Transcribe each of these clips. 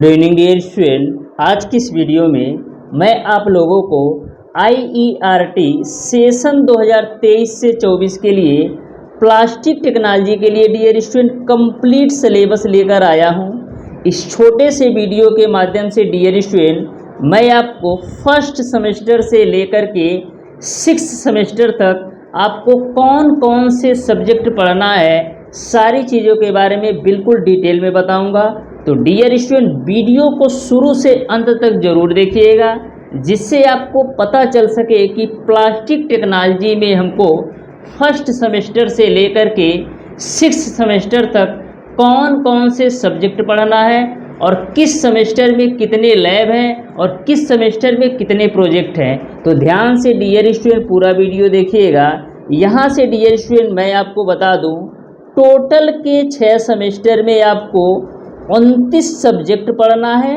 Good evening dear student. आज की इस वीडियो में मैं आप लोगों को IERT सेशन 2023 से 24 के लिए प्लास्टिक टेक्नोलॉजी के लिए डियर स्टूडेंट कंप्लीट सिलेबस लेकर आया हूं। इस छोटे से वीडियो के माध्यम से डियर स्टूडेंट मैं आपको फर्स्ट सेमेस्टर से लेकर के 6th सेमेस्टर तक आपको कौन कौन से सब्जेक्ट पढ़ना है सारी चीज़ों के बारे में बिल्कुल डिटेल में बताऊंगा। तो डियर स्टूडेंट वीडियो को शुरू से अंत तक जरूर देखिएगा, जिससे आपको पता चल सके कि प्लास्टिक टेक्नोलॉजी में हमको फर्स्ट सेमेस्टर से लेकर के 6th सेमेस्टर तक कौन कौन से सब्जेक्ट पढ़ना है और किस सेमेस्टर में कितने लैब हैं और किस सेमेस्टर में कितने प्रोजेक्ट हैं। तो ध्यान से डियर स्टूडेंट पूरा वीडियो देखिएगा। यहाँ से डियर स्टूडेंट मैं आपको बता दूँ, टोटल के 6 सेमेस्टर में आपको 29 सब्जेक्ट पढ़ना है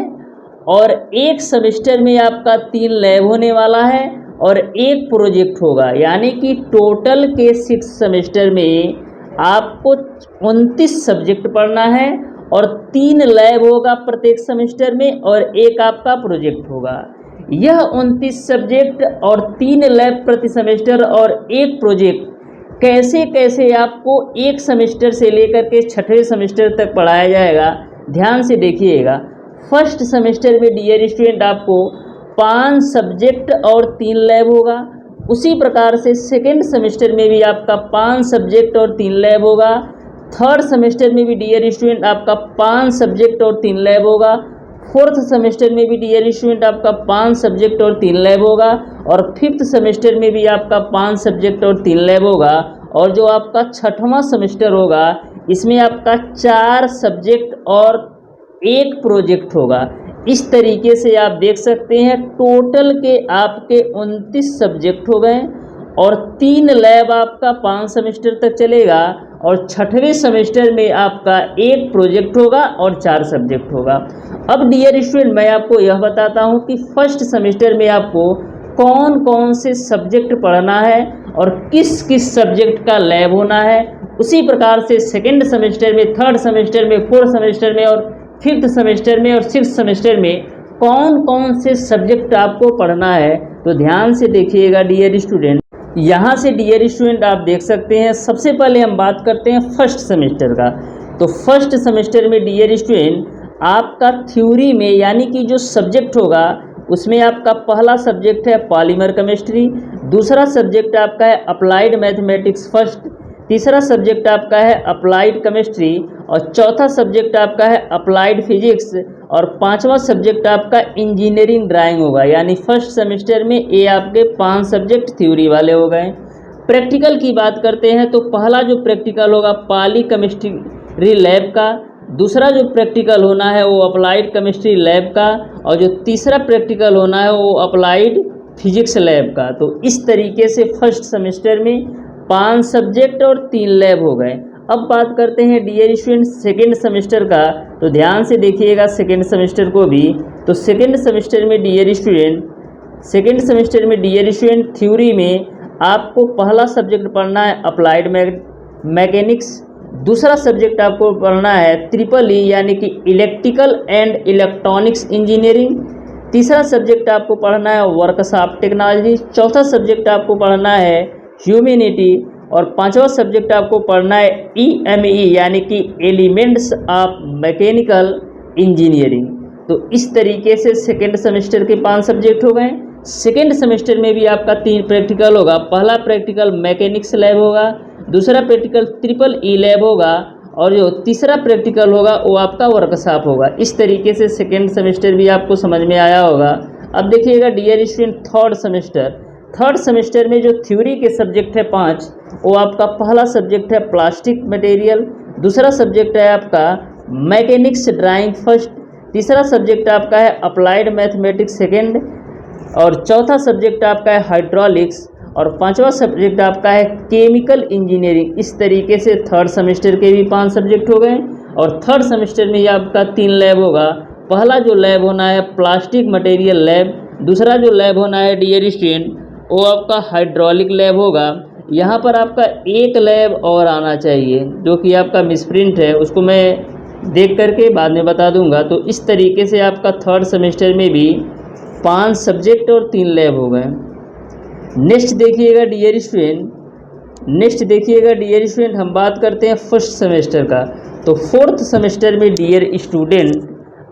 और एक सेमेस्टर में आपका 3 लैब होने वाला है और एक प्रोजेक्ट होगा, यानी कि टोटल के 6 सेमेस्टर में आपको 29 सब्जेक्ट पढ़ना है और 3 लैब होगा प्रत्येक सेमेस्टर में और एक आपका प्रोजेक्ट होगा। यह 29 सब्जेक्ट और 3 लैब प्रति सेमेस्टर और एक प्रोजेक्ट कैसे कैसे आपको एक सेमेस्टर से लेकर के 6वें सेमेस्टर तक पढ़ाया जाएगा, ध्यान से देखिएगा। फर्स्ट सेमेस्टर में डियर स्टूडेंट आपको 5 सब्जेक्ट और 3 लैब होगा। उसी प्रकार से सेकेंड सेमेस्टर में भी आपका 5 सब्जेक्ट और 3 लैब होगा। थर्ड सेमेस्टर में भी डियर स्टूडेंट आपका 5 सब्जेक्ट और 3 लैब होगा। फोर्थ सेमेस्टर में भी डियर स्टूडेंट आपका 5 सब्जेक्ट और 3 लैब होगा और फिफ्थ सेमेस्टर में भी आपका 5 सब्जेक्ट और 3 लैब होगा। और जो आपका 6वां सेमेस्टर होगा इसमें आपका 4 सब्जेक्ट और एक प्रोजेक्ट होगा। इस तरीके से आप देख सकते हैं टोटल के आपके 29 सब्जेक्ट हो गए और 3 लैब आपका 5 सेमेस्टर तक चलेगा और 6वें सेमेस्टर में आपका एक प्रोजेक्ट होगा और 4 सब्जेक्ट होगा। अब डियर स्टूडेंट मैं आपको यह बताता हूं कि फर्स्ट सेमेस्टर में आपको कौन कौन से सब्जेक्ट पढ़ना है और किस किस सब्जेक्ट का लैब होना है। उसी प्रकार से सेकेंड सेमेस्टर में, थर्ड सेमेस्टर में, फोर्थ सेमेस्टर में और फिफ्थ सेमेस्टर में और 6th सेमेस्टर में कौन कौन से सब्जेक्ट आपको पढ़ना है। तो ध्यान से देखिएगा डियर स्टूडेंट। यहाँ से डियर स्टूडेंट आप देख सकते हैं, सबसे पहले हम बात करते हैं फर्स्ट सेमेस्टर का। तो फर्स्ट सेमेस्टर में डियर स्टूडेंट आपका थ्योरी में यानी कि जो सब्जेक्ट होगा उसमें आपका पहला सब्जेक्ट है पॉलीमर केमिस्ट्री, दूसरा सब्जेक्ट आपका है अप्लाइड मैथमेटिक्स फर्स्ट, तीसरा सब्जेक्ट आपका है अप्लाइड केमिस्ट्री और चौथा सब्जेक्ट आपका है अप्लाइड फिजिक्स और 5वां सब्जेक्ट आपका इंजीनियरिंग ड्राइंग होगा। यानी फर्स्ट सेमेस्टर में ये आपके 5 सब्जेक्ट थ्योरी वाले हो गए। प्रैक्टिकल की बात करते हैं तो पहला जो प्रैक्टिकल होगा पॉली केमिस्ट्री लैब का, दूसरा जो प्रैक्टिकल होना है वो अप्लाइड केमिस्ट्री लैब का और जो तीसरा प्रैक्टिकल होना है वो अप्लाइड फिजिक्स लैब का। तो इस तरीके से फर्स्ट सेमेस्टर में 5 सब्जेक्ट और 3 लैब हो गए। अब बात करते हैं डियर स्टूडेंट सेकेंड सेमेस्टर का। तो ध्यान से देखिएगा सेकेंड सेमेस्टर को भी। तो सेकेंड सेमेस्टर में डियर स्टूडेंट थ्योरी में आपको पहला सब्जेक्ट पढ़ना है अप्लाइड मैकेनिक्स, दूसरा सब्जेक्ट आपको पढ़ना है ट्रिपल ई यानी कि इलेक्ट्रिकल एंड इलेक्ट्रॉनिक्स इंजीनियरिंग, तीसरा सब्जेक्ट आपको पढ़ना है वर्कशॉप टेक्नोलॉजी, चौथा सब्जेक्ट आपको पढ़ना है ह्यूमैनिटी और 5वां सब्जेक्ट आपको पढ़ना है EME यानी कि एलिमेंट्स ऑफ मैकेनिकल इंजीनियरिंग। तो इस तरीके से सेकेंड सेमेस्टर के 5 सब्जेक्ट हो गए। सेकेंड सेमेस्टर में भी आपका 3 प्रैक्टिकल होगा। पहला प्रैक्टिकल मैकेनिक्स लैब होगा, दूसरा प्रैक्टिकल ट्रिपल ई लैब होगा और जो तीसरा प्रैक्टिकल होगा वो आपका वर्कशॉप होगा। इस तरीके से सेकेंड सेमेस्टर भी आपको समझ में आया होगा। अब देखिएगा डियर स्टूडेंट थर्ड सेमेस्टर में जो थ्योरी के सब्जेक्ट है 5, वो आपका पहला सब्जेक्ट है प्लास्टिक मटेरियल, दूसरा सब्जेक्ट है आपका मैकेनिक्स ड्राइंग फर्स्ट, तीसरा सब्जेक्ट आपका है अप्लाइड मैथमेटिक्स सेकेंड और चौथा सब्जेक्ट आपका है हाइड्रोलिक्स और 5वां सब्जेक्ट आपका है केमिकल इंजीनियरिंग। इस तरीके से थर्ड सेमेस्टर के भी 5 सब्जेक्ट हो गए और थर्ड सेमेस्टर में ये आपका 3 लैब होगा। पहला जो लैब होना है प्लास्टिक मटेरियल लैब, दूसरा जो लैब होना है डियर स्टूडेंट वो आपका हाइड्रोलिक लैब होगा। यहाँ पर आपका एक लैब और आना चाहिए जो कि आपका मिसप्रिंट है, उसको मैं देख करके बाद में बता दूंगा। तो इस तरीके से आपका थर्ड सेमेस्टर में भी 5 सब्जेक्ट और 3 लैब हो गए। नेक्स्ट देखिएगा डियर स्टूडेंट, हम बात करते हैं फर्स्ट सेमेस्टर का। तो फोर्थ सेमेस्टर में डियर स्टूडेंट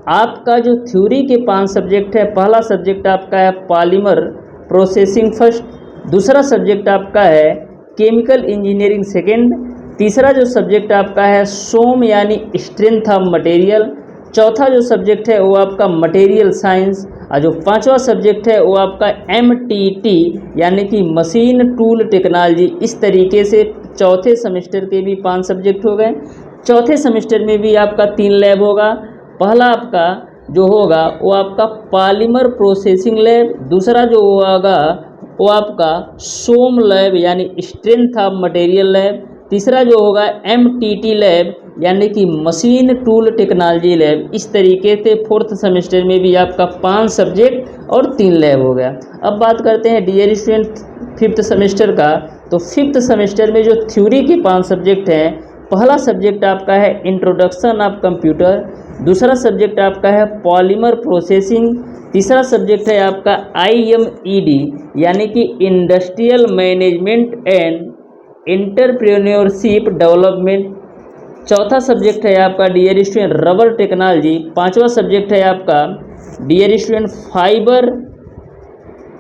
आपका जो थ्योरी के 5 सब्जेक्ट है, पहला सब्जेक्ट आपका है पॉलीमर प्रोसेसिंग फर्स्ट, दूसरा सब्जेक्ट आपका है केमिकल इंजीनियरिंग सेकेंड, तीसरा जो सब्जेक्ट आपका है सोम यानी स्ट्रेंथ ऑफ मटेरियल, चौथा जो सब्जेक्ट है वो आपका मटेरियल साइंस, और जो पांचवा सब्जेक्ट है वो आपका MTT यानी कि मशीन टूल टेक्नोलॉजी। इस तरीके से चौथे सेमेस्टर के भी 5 सब्जेक्ट हो गए। चौथे सेमेस्टर में भी आपका 3 लैब होगा। पहला आपका जो होगा वो आपका पॉलीमर प्रोसेसिंग लैब, दूसरा जो होगा वो आपका सोम लैब यानी स्ट्रेंथ ऑफ मटेरियल लैब, तीसरा जो होगा MTT लैब यानी कि मशीन टूल टेक्नोलॉजी लैब। इस तरीके से फोर्थ सेमेस्टर में भी आपका 5 सब्जेक्ट और 3 लैब हो गया। अब बात करते हैं डियर स्टूडेंट फिफ्थ सेमेस्टर का। तो फिफ्थ सेमेस्टर में जो थ्योरी के 5 सब्जेक्ट हैं, पहला सब्जेक्ट आपका है इंट्रोडक्शन ऑफ कंप्यूटर, दूसरा सब्जेक्ट आपका है पॉलीमर प्रोसेसिंग, तीसरा सब्जेक्ट है आपका IMED यानी कि industrial management and entrepreneurship development, चौथा सब्जेक्ट है आपका डियर स्टूडेंट रबर टेक्नोलॉजी, पांचवा सब्जेक्ट है आपका dear student fibre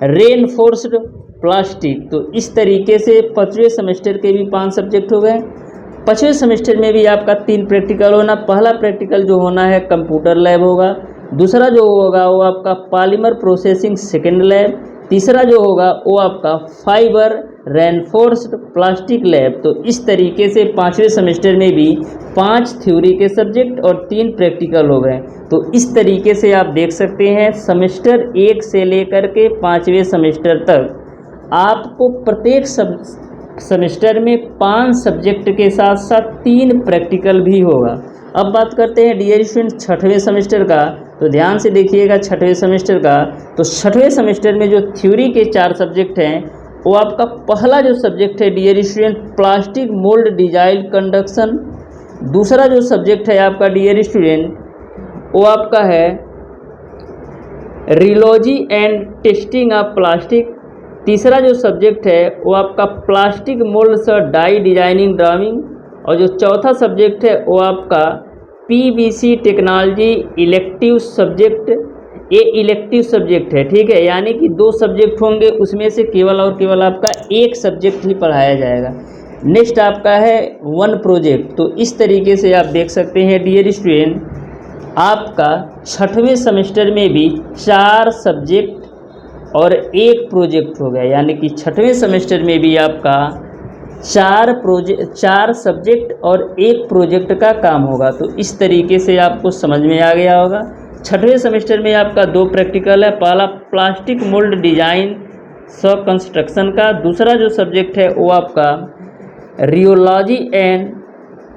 reinforced plastic. तो इस तरीके से पाँचवें सेमेस्टर के भी 5 सब्जेक्ट हो गए। पाँचवें सेमेस्टर में भी आपका 3 प्रैक्टिकल होना। पहला प्रैक्टिकल जो होना है कंप्यूटर लैब होगा, दूसरा जो होगा वो आपका पॉलीमर प्रोसेसिंग सेकेंड लैब, तीसरा जो होगा वो आपका फाइबर रेनफोर्स्ड प्लास्टिक लैब। तो इस तरीके से 5वें सेमेस्टर में भी 5 थ्योरी के सब्जेक्ट और 3 प्रैक्टिकल हो गए। तो इस तरीके से आप देख सकते हैं सेमेस्टर 1 से लेकर के 5वें सेमेस्टर तक आपको प्रत्येक सेमेस्टर में 5 सब्जेक्ट के साथ साथ 3 प्रैक्टिकल भी होगा। अब बात करते हैं डियर स्टूडेंट 6वें सेमेस्टर का। तो ध्यान से देखिएगा 6वें सेमेस्टर का। तो 6वें सेमेस्टर में जो थ्योरी के 4 सब्जेक्ट हैं वो आपका पहला जो सब्जेक्ट है dear student plastic mould design conduction, दूसरा जो सब्जेक्ट है आपका डियर स्टूडेंट वो आपका है rheology and testing of plastic, तीसरा जो सब्जेक्ट है वो आपका प्लास्टिक मोल्ड से डाई डिजाइनिंग ड्राइंग, और जो चौथा सब्जेक्ट है वो आपका PVC टेक्नोलॉजी इलेक्टिव सब्जेक्ट। ये इलेक्टिव सब्जेक्ट है, ठीक है, यानी कि 2 सब्जेक्ट होंगे, उसमें से केवल और केवल आपका 1 सब्जेक्ट ही पढ़ाया जाएगा। नेक्स्ट आपका है 1 प्रोजेक्ट। तो इस तरीके से आप देख सकते हैं डियर स्टूडेंट आपका 6वें सेमेस्टर में भी 4 सब्जेक्ट और 1 प्रोजेक्ट हो गया, यानी कि 6वें सेमेस्टर में भी आपका 4 सब्जेक्ट और 1 प्रोजेक्ट का काम होगा। तो इस तरीके से आपको समझ में आ गया होगा। 6वें सेमेस्टर में आपका 2 प्रैक्टिकल है, पहला प्लास्टिक मोल्ड डिजाइन सब कंस्ट्रक्शन का, दूसरा जो सब्जेक्ट है वो आपका rheology and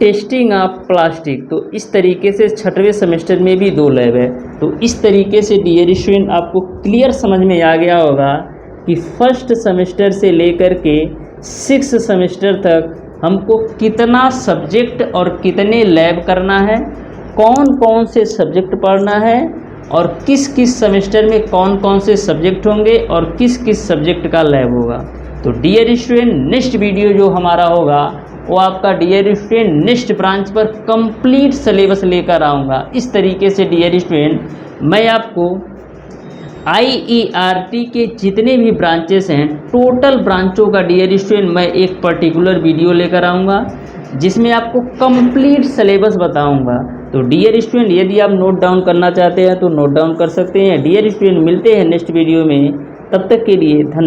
testing of plastic. तो इस तरीके से 6वें सेमेस्टर में भी 2 लैब है। तो इस तरीके से डियर स्टूडेंट आपको क्लियर समझ में आ गया होगा कि फर्स्ट सेमेस्टर से लेकर के 6th सेमेस्टर तक हमको कितना सब्जेक्ट और कितने लैब करना है, कौन कौन से सब्जेक्ट पढ़ना है, और किस किस सेमेस्टर में कौन कौन से सब्जेक्ट होंगे और किस किस सब्जेक्ट का लैब होगा। तो डियर स्टूडेंट नेक्स्ट वीडियो जो हमारा होगा वो आपका डियर स्टूडेंट नेक्स्ट ब्रांच पर कंप्लीट सिलेबस लेकर आऊँगा। इस तरीके से डियर स्टूडेंट मैं आपको IERT के जितने भी ब्रांचेस हैं टोटल ब्रांचों का डियर स्टूडेंट मैं एक पर्टिकुलर वीडियो लेकर आऊँगा जिसमें आपको कंप्लीट सिलेबस बताऊँगा। तो डियर स्टूडेंट यदि आप नोट डाउन करना चाहते हैं तो नोट डाउन कर सकते हैं। डियर स्टूडेंट मिलते हैं नेक्स्ट वीडियो में, तब तक के लिए धन्यवाद।